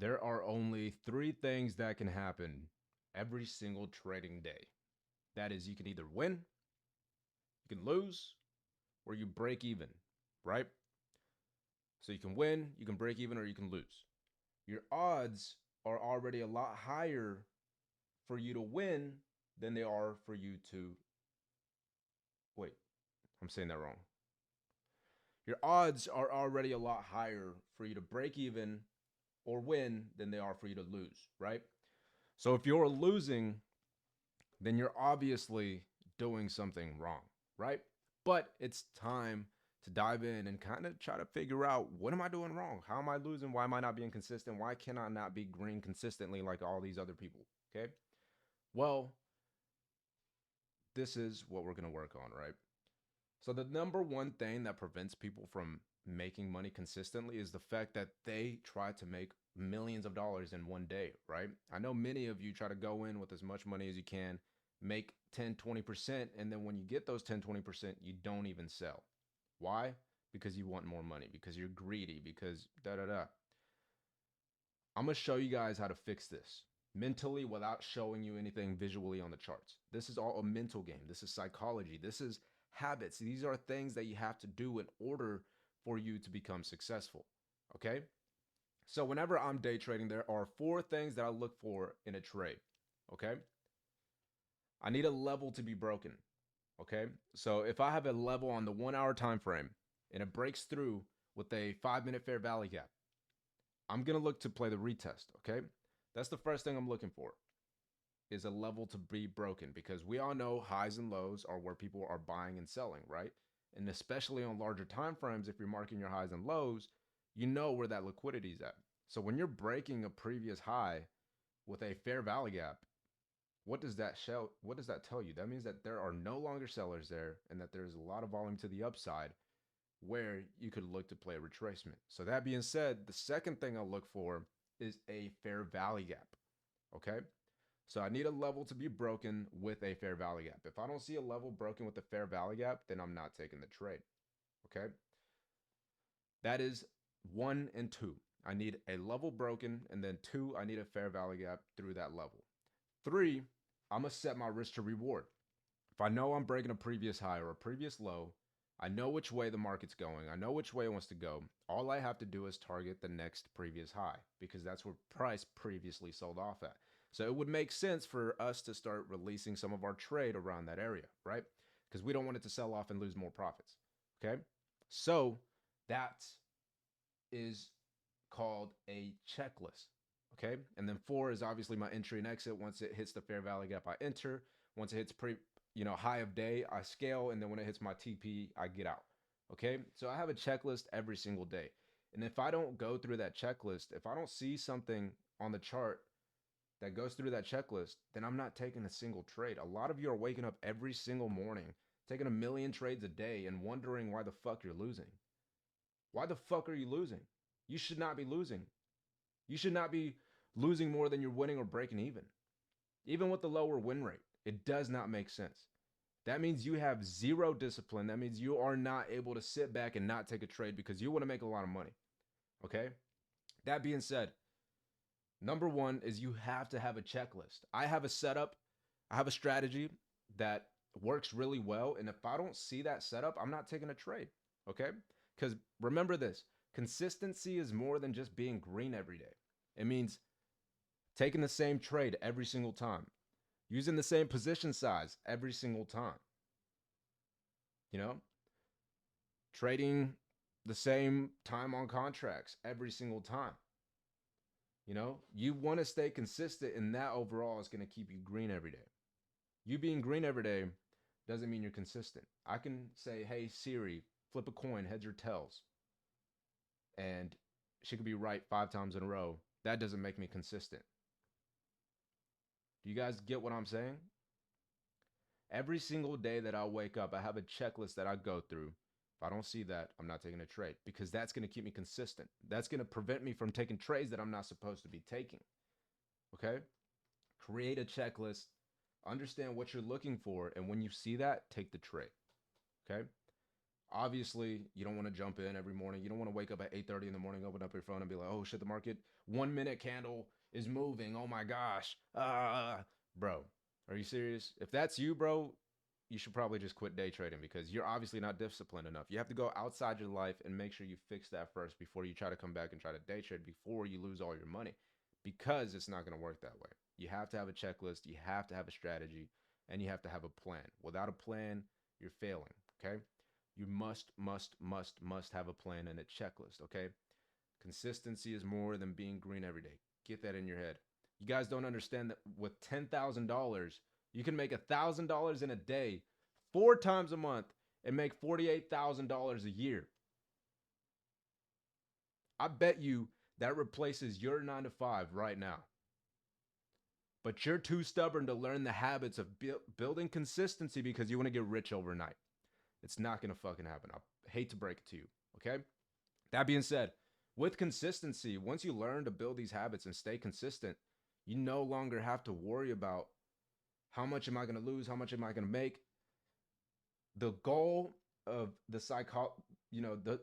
There are only three things that can happen every single trading day. That is, you can either win, you can lose, or you break even, right? So you can win, you can break even, or you can lose. Your odds are already a lot higher for you to win than they are for you to. Wait, I'm saying that wrong. Your odds are already a lot higher for you to break even or win than they are for you to lose, right? So if you're losing, then you're obviously doing something wrong, right? But it's time to dive in and kind of try to figure out, what am I doing wrong? How am I losing? Why am I not being consistent? Why can I not be green consistently like all these other people? Okay. Well, this is what we're going to work on, right? So, the number one thing that prevents people from making money consistently is the fact that they try to make millions of dollars in one day, right? I know many of you try to go in with as much money as you can, make 10, 20%, and then when you get those 10, 20%, you don't even sell. Why? Because you want more money, because you're greedy, because da da da. I'm going to show you guys how to fix this mentally without showing you anything visually on the charts. This is all a mental game. This is psychology. This is habits. These are things that you have to do in order for you to become successful. Okay? So, whenever I'm day trading, there are four things that I look for in a trade. Okay? I need a level to be broken. Okay? So, if I have a level on the 1 hour time frame and it breaks through with a 5 minute fair value gap, I'm going to look to play the retest, okay? That's the first thing I'm looking for, is a level to be broken, because we all know highs and lows are where people are buying and selling, right? And especially on larger time frames, if you're marking your highs and lows, you know where that liquidity is at. So when you're breaking a previous high with a fair value gap, what does that show? What does that tell you? That means that there are no longer sellers there and that there's a lot of volume to the upside, where you could look to play a retracement. So that being said, the second thing I'll look for is a fair value gap. Okay. So I need a level to be broken with a fair value gap. If I don't see a level broken with a fair value gap, then I'm not taking the trade. Okay. That is one and two. I need a level broken, and then two, I need a fair value gap through that level. Three, I'm going to set my risk to reward. If I know I'm breaking a previous high or a previous low, I know which way the market's going. I know which way it wants to go. All I have to do is target the next previous high, because that's where price previously sold off at. So it would make sense for us to start releasing some of our trade around that area, right? Because we don't want it to sell off and lose more profits. Okay. So that is called a checklist. Okay. And then four is obviously my entry and exit. Once it hits the fair value gap, I enter. Once it hits high of day, I scale, and then when it hits my TP, I get out. Okay, so I have a checklist every single day, and if I don't go through that checklist, if I don't see something on the chart that goes through that checklist, then I'm not taking a single trade. A lot of you are waking up every single morning, taking a million trades a day, and wondering why the fuck you're losing. Why the fuck are you losing? You should not be losing. You should not be losing more than you're winning or breaking even. Even with the lower win rate, it does not make sense. That means you have zero discipline. That means you are not able to sit back and not take a trade because you want to make a lot of money. Okay? That being said, number one is you have to have a checklist. I have a setup, I have a strategy that works really well. And if I don't see that setup, I'm not taking a trade. Okay? Because remember this, consistency is more than just being green every day. It means taking the same trade every single time, using the same position size every single time. You know, trading the same time on contracts every single time. You want to stay consistent, and that overall is going to keep you green every day. You being green every day doesn't mean you're consistent. I can say, hey, Siri, flip a coin, heads or tails, and she could be right 5 times in a row. That doesn't make me consistent. Do you guys get what I'm saying? Every single day that I wake up, I have a checklist that I go through. If I don't see that, I'm not taking a trade, because that's going to keep me consistent. That's going to prevent me from taking trades that I'm not supposed to be taking. Okay? Create a checklist, understand what you're looking for, and when you see that, take the trade. Okay? Obviously, you don't want to jump in every morning. You don't want to wake up at 8:30 in the morning, open up your phone and be like, "Oh shit, the market 1 minute candle is moving. Oh my gosh." Bro, are you serious? If that's you, bro, you should probably just quit day trading because you're obviously not disciplined enough. You have to go outside your life and make sure you fix that first before you try to come back and try to day trade before you lose all your money, because it's not going to work that way. You have to have a checklist, you have to have a strategy, and you have to have a plan. Without a plan, you're failing, okay? You must have a plan and a checklist, okay? Consistency is more than being green every day. Get that in your head. You guys don't understand that with $10,000, you can make $1,000 in a day 4 times a month and make $48,000 a year. I bet you that replaces your 9 to 5 right now. But you're too stubborn to learn the habits of building consistency because you want to get rich overnight. It's not going to fucking happen. I hate to break it to you, okay? That being said, with consistency, once you learn to build these habits and stay consistent, you no longer have to worry about how much am I going to lose, how much am I going to make. The goal of the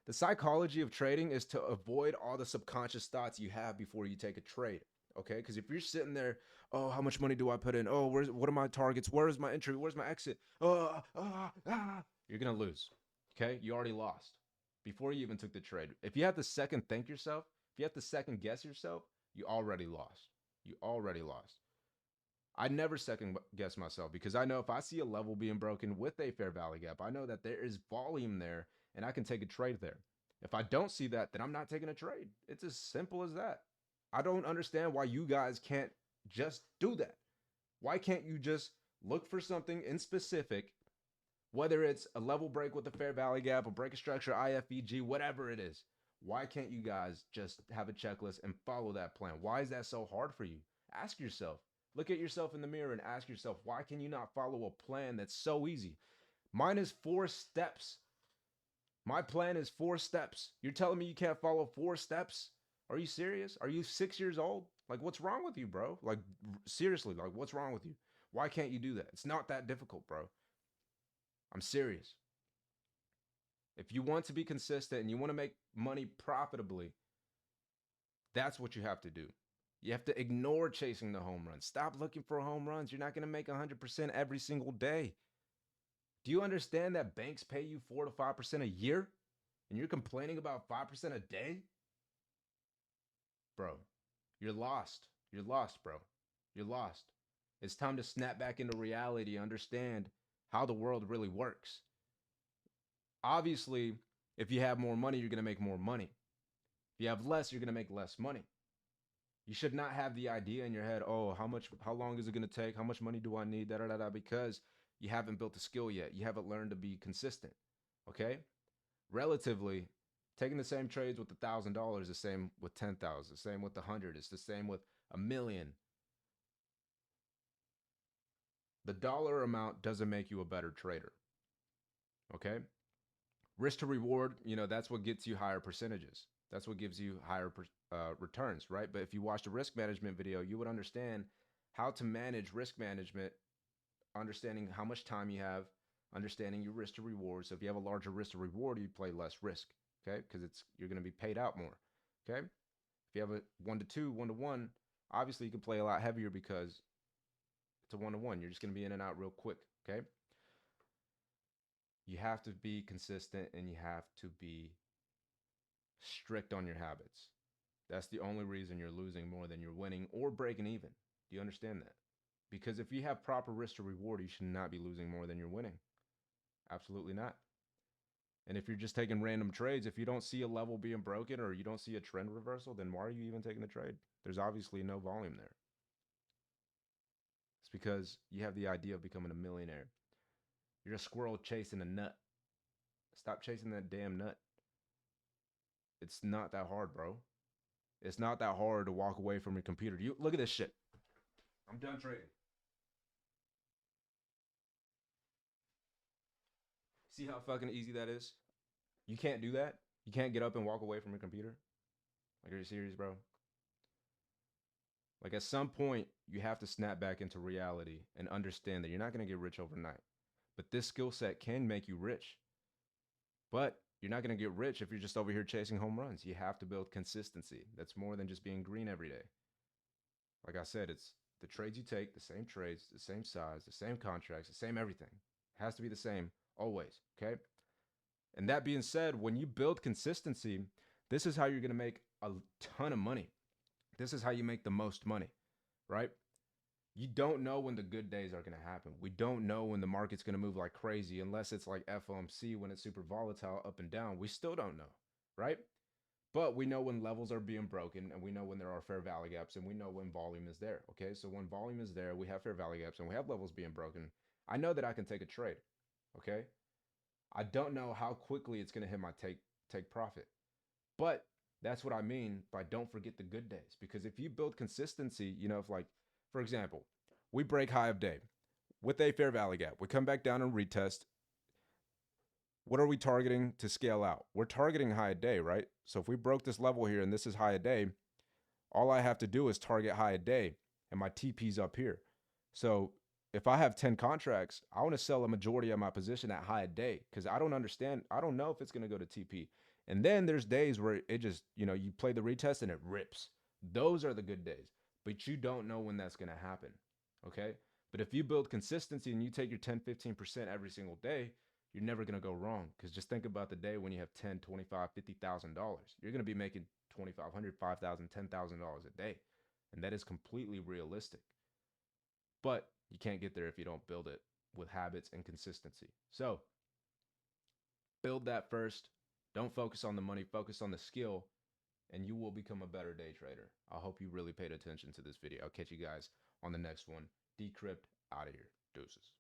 the psychology of trading is to avoid all the subconscious thoughts you have before you take a trade. Okay, because if you're sitting there, oh, how much money do I put in? Oh, what are my targets? Where's my entry? Where's my exit? You're gonna lose. Okay, you already lost before you even took the trade. If you have to second think yourself, if you have to second guess yourself, you already lost. You already lost. I never second guess myself because I know if I see a level being broken with a fair value gap, I know that there is volume there and I can take a trade there. If I don't see that, then I'm not taking a trade. It's as simple as that. I don't understand why you guys can't just do that. Why can't you just look for something in specific, whether it's a level break with a fair value gap, a break of structure, IFEG, whatever it is? Why can't you guys just have a checklist and follow that plan? Why is that so hard for you? Ask yourself. Look at yourself in the mirror and ask yourself, why can you not follow a plan that's so easy? Mine is 4 steps. My plan is 4 steps. You're telling me you can't follow 4 steps? Are you serious? Are you 6 years old? Like, what's wrong with you, bro? Like, seriously, like, what's wrong with you? Why can't you do that? It's not that difficult, bro. I'm serious. If you want to be consistent and you want to make money profitably, that's what you have to do. You have to ignore chasing the home runs. Stop looking for home runs. You're not going to make 100% every single day. Do you understand that banks pay you 4 to 5% a year and you're complaining about 5% a day? Bro, you're lost. You're lost, bro. You're lost. It's time to snap back into reality, understand how the world really works. Obviously, if you have more money, you're going to make more money. If you have less, you're going to make less money. You should not have the idea in your head, oh, how long is it going to take? How much money do I need? Da, da, da, da, because you haven't built a skill yet. You haven't learned to be consistent. Okay? Relatively, taking the same trades with $1,000, the same with 10,000, the same with 100, it's the same with 1,000,000. The dollar amount doesn't make you a better trader. Okay? Risk to reward, that's what gets you higher percentages. That's what gives you higher returns, right? But if you watched a risk management video, you would understand how to manage risk management, understanding how much time you have, understanding your risk to reward. So if you have a larger risk to reward, you play less risk, okay? Because you're going to be paid out more, okay? If you have a 1-to-2, 1-to-1, obviously you can play a lot heavier because it's a 1-to-1. You're just going to be in and out real quick, okay? You have to be consistent and you have to be strict on your habits. That's the only reason you're losing more than you're winning or breaking even. Do you understand that? Because if you have proper risk to reward, you should not be losing more than you're winning. Absolutely not. And if you're just taking random trades, if you don't see a level being broken or you don't see a trend reversal, then why are you even taking the trade? There's obviously no volume there. It's because you have the idea of becoming a millionaire. You're a squirrel chasing a nut. Stop chasing that damn nut. It's not that hard, bro. It's not that hard to walk away from your computer. You look at this shit. I'm done trading. See how fucking easy that is? You can't do that? You can't get up and walk away from your computer? Like, are you serious, bro? Like, at some point, you have to snap back into reality and understand that you're not going to get rich overnight. But this skill set can make you rich. But you're not going to get rich if you're just over here chasing home runs. You have to build consistency. That's more than just being green every day. Like I said, it's the trades you take, the same trades, the same size, the same contracts, the same everything. It has to be the same always. Okay. And that being said, when you build consistency, this is how you're going to make a ton of money. This is how you make the most money, right? You don't know when the good days are going to happen. We don't know when the market's going to move like crazy unless it's like FOMC when it's super volatile up and down. We still don't know, right? But we know when levels are being broken and we know when there are fair value gaps and we know when volume is there. Okay. So when volume is there, we have fair value gaps and we have levels being broken. I know that I can take a trade. Okay. I don't know how quickly it's going to hit my take profit. But that's what I mean by don't forget the good days. Because if you build consistency, you know, if like, for example, we break high of day with a fair value gap, we come back down and retest. What are we targeting to scale out? We're targeting high of day, right? So if we broke this level here and this is high of day, all I have to do is target high of day and my TP's up here. So if I have 10 contracts, I want to sell a majority of my position at high of day because I don't understand. I don't know if it's going to go to TP. And then there's days where it just, you know, you play the retest and it rips. Those are the good days, but you don't know when that's going to happen. Okay. But if you build consistency and you take your 10, 15% every single day, you're never going to go wrong. Because just think about the day when you have 10, 25, $50,000. You're going to be making $2,500, $5,000, $10,000 a day. And that is completely realistic. But you can't get there if you don't build it with habits and consistency. So build that first. Don't focus on the money, focus on the skill, and you will become a better day trader. I hope you really paid attention to this video. I'll catch you guys on the next one. Decrypt out of here. Deuces.